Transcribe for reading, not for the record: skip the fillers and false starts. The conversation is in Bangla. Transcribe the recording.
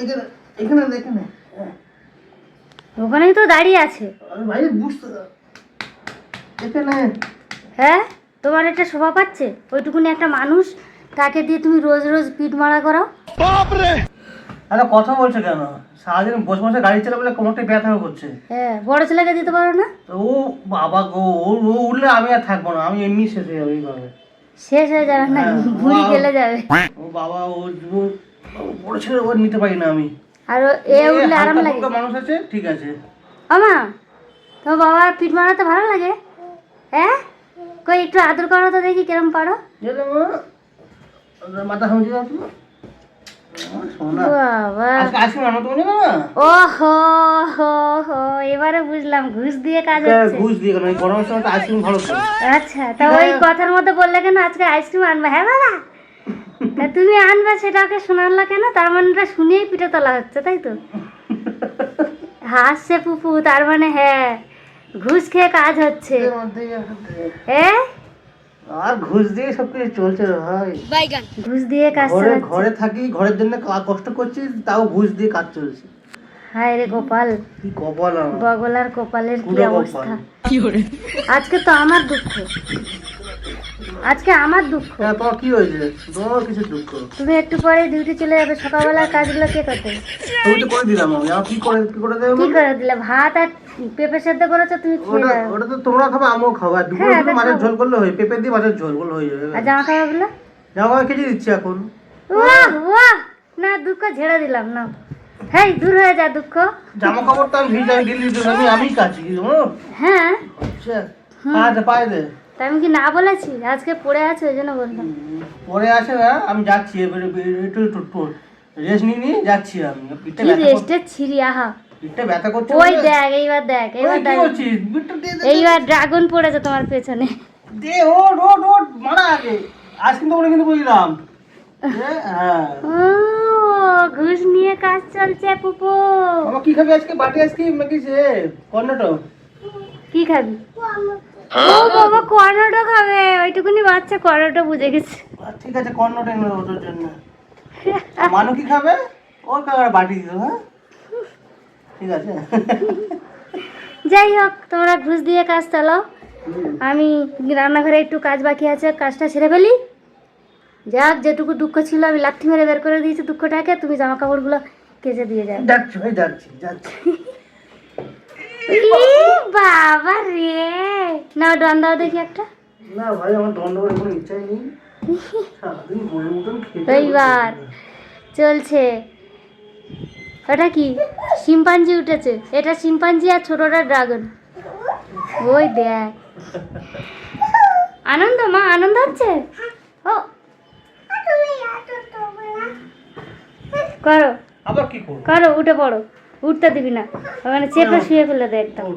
এখানে এখানে ওখানেই তো দাঁড়িয়ে আছে। ভাই বুঝতে এখানে। হ্যাঁ, তোমার একটা শোভা পাচ্ছে? ওইটুকুনি একটা মানুষ, তাকে দিয়ে তুমি রোজ রোজ পিঠ মারা করাও। বাপরে, আরে কথা বলছো কেন? সারাদিন বসে বসে গাড়ি চালা বলে কোমরটা ব্যথা করছে। হ্যাঁ, বড় ছেলেকে দিতে পারো না? ও বাবা গো, ও উঠলে আমি আর থাকবো না, আমি এমনি শেষ হয়ে যাবো এইভাবে। শেষ হয়ে যাবে না, ভুঁড়ি গেলে যাবে। ও বাবা, ও বড় ছেলে ওর নিতে পারি না আমি। আর এ উঠলে আরাম লাগে। মানুষ আছে, ঠিক আছে। আমা, তোমার বাবার পিঠ মারাতে ভালো লাগে? হ্যাঁ, কই একটু আদর করো তো দেখি কিরম পারো। মাথা হামজি দাও তুমি। বাবা, ওহো হো হো, এবারে বুঝলাম ঘুষ দিয়ে কাজ হচ্ছে। ঘুষ দিয়ে কেন? গরমের সময় তো আইসক্রিম ভালো খাও। আচ্ছা, তা ওই কথার মধ্যে বললে কেন আজকে আইসক্রিম আনবে? হ্যাঁ বাবা, তা তুমি আনবে সেটা ওকে শোনালো কেন? তার মানে ওটা শুনেই পিঠে তোলা হচ্ছে, তাই তো? হাসছে পুপু, তার মানে হ্যাঁ ঘুষ খেয়ে কাজ হচ্ছে। হ্যাঁ, আর ঘুষ দিয়ে সবকিছু চলছে রে ভাই। ঘুষ দিয়ে কাজ চলছে। ঘরে থাকি, ঘরের জন্য কষ্ট করছি, তাও ঘুষ দিয়ে কাজ চলছে। হায় রে গোপাল, কি কপাল আমার। বগলার কপালের কি অবস্থা। আজকে তো আমার দুঃখ, আজকে আমার দুঃখ। তোমার কি হয়েছে? তোমার কিছু দুঃখ? তুমি একটু পরে ডিউটি চলে যাবে, সকালবেলার কাজগুলো কে করতে? তুমি তো করে দিলাম আমি। কি করে দেবে? কি করে দিলে? ভাত আর পেঁপে সেদ্ধ করেছো, তুমি খেয়ে যাবে। ওটা তো তোমরা খাবে, আমিও খাবো। আর দুপুরে শুধু মাছের ঝোল করলে হয়, পেঁপে দিয়ে মাছের ঝোল করলে হয়ে যাবে। আর জামা কাপড়গুলো? জামা কাপড় কেটে দিচ্ছি এখন। বাহ বাহ, না দুঃখ ঝেড়ে দিলাম না। হেই, দূর হয়ে যা দুঃখ। জামা কাপড় তো আমি ভিজে দিল্লি আমি কাছি। হ্যাঁ, আচ্ছা পায়ে দে। তা আমি কি না বলেছি আজকে পড়ে আছে, ওই জন্য বললাম। পরে আছে না, আমি যাচ্ছি এবারে একটু রেস্ট নিয়ে যাচ্ছি আমি। পিঠটা কি ব্যথা রেস্টের ছিরি, আহা। পিঠটা ব্যথা করছে। ওই দেখ, এইবার দেখ, এইবার দেখ, এইবার ড্রাগন পড়েছে তোমার পেছনে। দে ওট মারা আগে। আজ কিন্তু বলে কিন্তু বুঝলাম। হ্যাঁ, ও ঘুষ নিয়ে কাজ চলছে পুপু। বাবা কি খাবি আজকে? বাটি আইসক্রিম নাকি সে কর্নেটো? কি খাবি? ও বাবা, কর্নেটো খাবে। ওইটুকুনি বাচ্চা কর্নেটো বুঝে গেছে। ঠিক আছে, কর্নেটো এনে দেবো তোর জন্য। মানু কি খাবে? ওর খাবার বাটি দিও। হ্যাঁ, ঠিক আছে। যাই হোক, তোমরা ঘুষ দিয়ে কাজ চালাও, আমি রান্নাঘরে একটু কাজ বাকি আছে, কাজটা সেরে ফেলি। যাক, যেটুকু দুঃখ ছিল আমি লাথি মেরে বের করে দিয়েছি দুঃখটাকে। তুমি জামা কাপড়গুলো কেচে দিয়ে যাও। যাচ্ছি ভাই, যাচ্ছি। বাবা রে, না ডান দাও দেখি একটা। না ভাই, আমার দণ্ড করে কোনো ইচ্ছাই নেই। সারাদিন বইয়ের মতন খেতে। এইবার চলছে। ওটা কি? শিম্পাঞ্জি উঠেছে। এটা শিম্পাঞ্জি আর ছোটটা ড্রাগন। ওই দেখ, আনন্দ, মা আনন্দ হচ্ছে। ও করো, আবার কি করব? করো, উঠে পড়ো। উঠতে দিবি না, ওখানে চেপে শুয়ে ফেলে দে একদম।